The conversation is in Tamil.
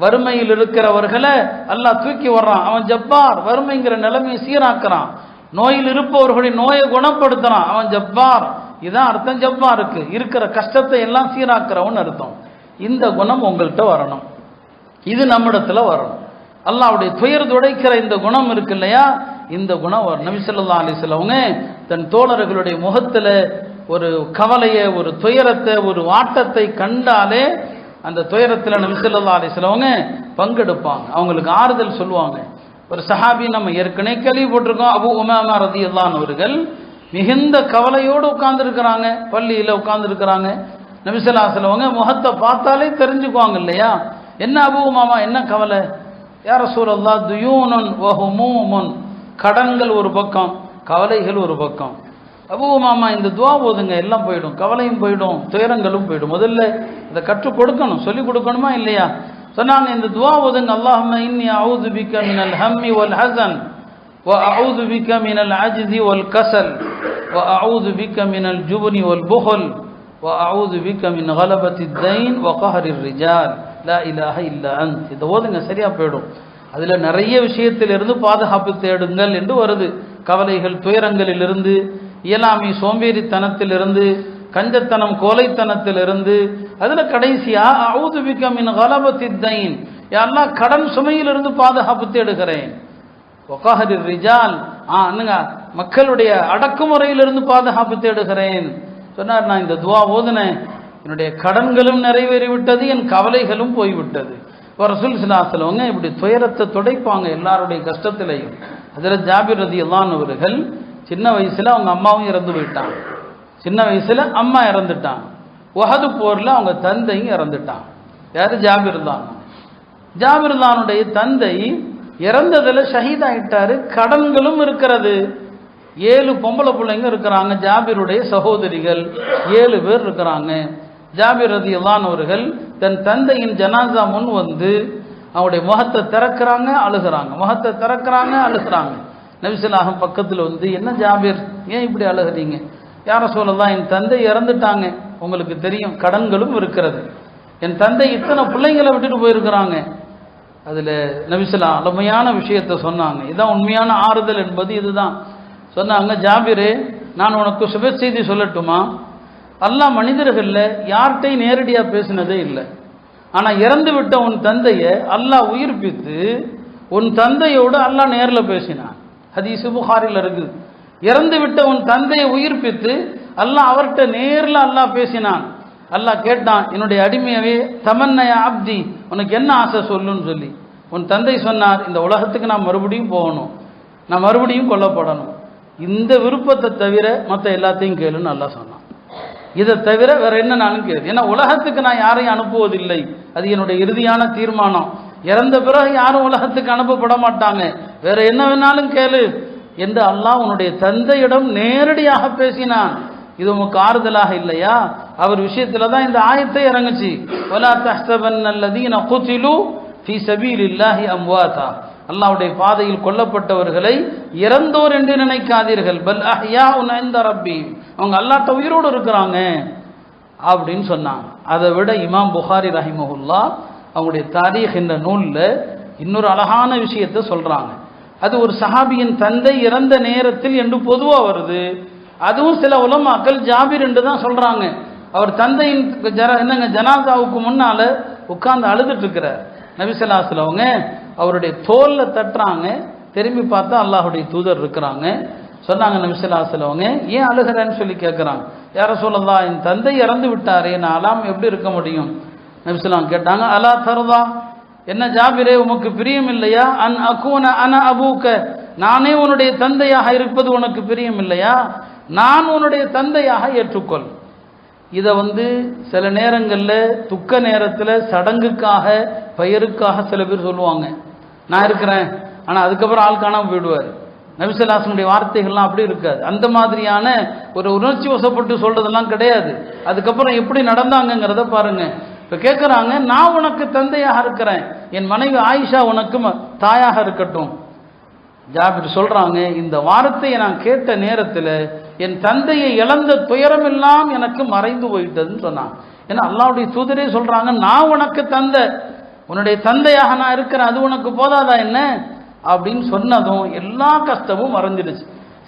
வறுமையில் இருக்கிறவர்களை அல்லாஹ் தூக்கி வர்றான். அவன் ஜப்பார், வறுமைங்கிற நிலைமையை சீராக்குறான். நோயில் இருப்பவர்களுடைய நோயை குணப்படுத்துறான், அவன் ஜப்பார். இதான் அர்த்தம் ஜப்பாருக்கு, இருக்கிற கஷ்டத்தை எல்லாம் சீராக்குறவன் அர்த்தம். இந்த குணம் உங்கள்கிட்ட வரணும், இது நம்மிடத்துல வரணும். அல்லாஹ்வுடைய துயர் துடைக்கிற இந்த குணம் இருக்கு இல்லையா, இந்த குணம் வரும். நபி ஸல்லல்லாஹு அலைஹி வஸல்லம் தன் தோழர்களுடைய முகத்துல ஒரு கவலையை, ஒரு துயரத்தை, ஒரு வாட்டத்தை கண்டாலே அந்த துயரத்தில் நபி ஸல்லல்லாஹு அலைஹி வஸல்லம் பங்கெடுப்பாங்க, அவங்களுக்கு ஆறுதல் சொல்லுவாங்க. ஒரு சஹாபி நம்ம ஏற்கனவே கேள்விப்பட்டிருக்கோம், அபூ உமாமா ரலியல்லாஹு அன்ஹு அவர்கள் மிகுந்த கவலையோடு உட்கார்ந்துருக்கிறாங்க, பள்ளியில் உட்கார்ந்துருக்கிறாங்க. நபி ஸல்லல்லாஹு அலைஹி வஸல்லம் முகத்தை பார்த்தாலே தெரிஞ்சுக்குவாங்க இல்லையா, என்ன அபூ உமாமா என்ன கவலை? யா ரசூலல்லாஹ் துயூனுன் வ ஹுமூமுன், கடன்கள் ஒரு பக்கம், கவலைகள் ஒரு பக்கம். அபூ உமாமா இந்த துவா ஓதுங்க, எல்லாம் போயிடும், கவலையும் போயிடும், துயரங்களும் போயிடும். முதல்ல இதை கற்றுக் கொடுக்கணும், சொல்லிக் கொடுக்கணுமா இல்லையா? சொன்னாங்க இந்த துவா ஓதுங்க, அல்லாஹும்ம இன்னி அஊது பிக மினல் ஹம்மி வல் ஹஸன் வ அஊது பிக மினல் அஜ்ஸி வல் கஸல் வ அஊது பிக மினல் ஜுப்னி வல் புஹல் வ அஊது பிக மின் கலபத்தித் தைன் வ கஹரிர் ரிஜால் லா இலாஹ இல்லா அன்த். இதை ஓதுங்க, சரியா போயிடும். அதுல நிறைய விஷயத்திலிருந்து பாதுகாப்பு தேடுங்கள் என்று வருது. கவலைகள், துயரங்களிலிருந்து, இயலாமை, சோம்பேறித்தனத்திலிருந்து, கஞ்சத்தனம், கோலைத்தனத்திலிருந்து, அதுல கடைசியா அஊது பிக மின் கலபத்தித் தைன், யா அல்லாஹ் கடன் சுமையிலிருந்து பாதுகாப்பு தேடுகிறேன். வகஹரிர் ரிஜால், மக்களுடைய அடக்குமுறையிலிருந்து பாதுகாப்பு தேடுகிறேன் சொன்னார். நான் இந்த துவா ஓதுனேன், என்னுடைய கடன்களும் நிறைவேறிவிட்டது, என் கவலைகளும் போய்விட்டது. ரசூல் ஸல்லல்லாஹு அலைஹி வஸல்லம் இப்படி துயரத்தை துடைப்பாங்க எல்லாருடைய கஷ்டத்திலையும். ஹஜ்ரத் ஜாபிர் ரலியல்லாஹு அன்ஹு அவர்கள் சின்ன வயசுல அவங்க அம்மாவும் இறந்து போயிட்டாங்க, சின்ன வயசுல அம்மா இறந்துட்டாங்க. உஹது போர்ல அவங்க தந்தையும் இறந்துட்டாங்க. யாரு? ஜாபிர் தான். ஜாபிர் தானுடைய தந்தை இறந்ததுல ஷஹீத் ஆயிட்டாரு, கடன்களும் இருக்கிறது. 7 பொம்பளை பிள்ளைங்க இருக்கிறாங்க, ஜாபிருடைய சகோதரிகள் 7 பேர் இருக்கிறாங்க. ஜாபிர் ரலியல்லாஹு அன்ஹு அவர்கள் தன் தந்தையின் ஜனாசா முன் வந்து அவருடைய முகத்தை திறக்கிறாங்க, அழுகிறாங்க, முகத்தை திறக்கிறாங்க, அழுகிறாங்க. நபி ஸல்லல்லாஹு அலைஹி வஸல்லம் பக்கத்தில் வந்து, என்ன ஜாபிர், ஏன் இப்படி அழுகிறீங்க? யா ரசூலல்லாஹ், என் தந்தை இறந்துட்டாங்க, உங்களுக்கு தெரியும், கடன்களும் இருக்கிறது, என் தந்தை இத்தனை பிள்ளைங்களை விட்டுட்டு போயிருக்கிறாங்க. அதில் நபி ஸல்லல்லாஹு அலைஹி வஸல்லம் அருமையான விஷயத்தை சொன்னாங்க. இதான் உண்மையான ஆறுதல் என்பது இதுதான். சொன்னாங்க, ஜாபிரே, நான் உனக்கு சுப செய்தி சொல்லட்டுமா? அல்லாஹ் மனிதர்களில் யார்கிட்டையும் நேரடியாக பேசினதே இல்லை. ஆனால் இறந்து விட்ட உன் தந்தையை அல்லாஹ் உயிர்ப்பித்து உன் தந்தையோடு அல்லாஹ் நேரில் பேசினான். ஹதீஸ் புகாரில் இருக்குது. இறந்து விட்ட உன் தந்தையை உயிர்ப்பித்து அல்லாஹ் அவர்கிட்ட நேரில் அல்லாஹ் பேசினான். அல்லாஹ் கேட்டான், என்னுடைய அடிமையவே, தமன்னய அப்தி, உனக்கு என்ன ஆசை சொல்லுன்னு சொல்லி. உன் தந்தை சொன்னார், இந்த உலகத்துக்கு நான் மறுபடியும் போகணும், நான் மறுபடியும் கொல்லப்படணும், இந்த விருப்பத்தை தவிர மற்ற எல்லாத்தையும் கேளுன்னு அல்லாஹ் சொன்னான். இதை தவிர வேற என்ன நானும் கேளு, ஏன்னா உலகத்துக்கு நான் யாரையும் அனுப்புவதில்லை, அது என்னுடைய இறுதியான தீர்மானம். இறந்த பிறகு யாரும் உலகத்துக்கு அனுப்பப்பட மாட்டாங்க, வேற என்ன வேணாலும் கேளு என்று அல்லாஹ் உன்னுடைய தந்தையிடம் நேரடியாக பேசினான். இது உமக்கு ஆறுதலாக இல்லையா? அவர் விஷயத்துல தான் இந்த ஆயத்தை இறங்குச்சு. வலா தஹ்ஸபன்னல்லதீன குதிலு ஃபீ ஸபீலில்லாஹி அம்வாதா, அல்லாஹ்வுடைய பாதையில் கொல்லப்பட்டவர்களை இறந்தோர் என்று நினைக்காதீர்கள், பல் அஹ்யாஉன் இன்த ரப்பி, அவங்க அல்லாஹ்ட்ட உயிரோடு இருக்கிறாங்க அப்படின்னு சொன்னாங்க. அதை விட இமாம் புகாரி ரஹிமஹுல்லாஹ் அவங்களுடைய தாரீக் என்ற நூலில் இன்னொரு அழகான விஷயத்தை சொல்றாங்க. அது ஒரு சஹாபியின் தந்தை இறந்த நேரத்தில் என்று பொதுவாக வருது. அதுவும் சில உலமாக்கள் ஜாபிர் என்று தான் சொல்றாங்க. அவர் தந்தையின் ஜனாசாவுக்கு முன்னால உட்கார்ந்து அழுதுட்டு இருக்கிறார். நபி ஸல்லல்லாஹு அலைஹி வஸல்லம் அவருடைய தோல்ல தட்டுறாங்க, திரும்பி பார்த்தா அல்லாஹ்வுடைய தூதர் இருக்கிறாங்க. சொன்னாங்க, நபி ஸல்லல்லாஹு அலைஹி வஸல்லம் ஏன் அழுகிறேன்னு சொல்லி கேட்குறாங்க. யா ரசூலல்லாஹ், என் தந்தை இறந்து விட்டாரே, நான் அழாம எப்படி இருக்க முடியும்? நபி ஸல்லல்லாஹு அலைஹி வஸல்லம் கேட்டாங்க, அலா தர்தா, என்ன ஜாபிரே, உமக்கு பிரியம் இல்லையா? அன் அகூன அன அபூக, நானே உன்னுடைய தந்தையாக இருப்பது உனக்கு பிரியம் இல்லையா? நான் உன்னுடைய தந்தையாக ஏற்றுக்கொள். இதை சில நேரங்களில் துக்க நேரத்தில் சடங்குக்காக, பெயருக்காக சில பேர் சொல்லுவாங்க, நான் இருக்கிறேன், ஆனால் அதுக்கப்புறம் ஆள் காணாமல் போயிடுவார். நபி ஸல்லல்லாஹு அலைஹி வஸல்லம் வார்த்தைகள்லாம் அப்படி இருக்காது. அந்த மாதிரியான ஒரு உணர்ச்சி வசப்பட்டு சொல்றதெல்லாம் கிடையாது. அதுக்கப்புறம் எப்படி நடந்தாங்கிறத பாருங்க. இப்போ கேட்குறாங்க, நான் உனக்கு தந்தையாக இருக்கிறேன், என் மனைவி ஆயிஷா உனக்கு தாயாக இருக்கட்டும். ஜாபிர் சொல்றாங்க, இந்த வார்த்தையை நான் கேட்ட நேரத்தில் என் தந்தையை இழந்த துயரம் எல்லாம் எனக்கு மறைந்து போயிட்டதுன்னு சொன்னாங்க. ஏன்னா அல்லாஹ்வுடைய தூதரே சொல்றாங்க, நான் உனக்கு தந்தை, உன்னுடைய தந்தையாக நான் இருக்கிறேன், அது உனக்கு போதாதா என்ன அப்படின்னு சொன்னதும் எல்லா கஷ்டமும் மறைஞ்சிடுச்சு.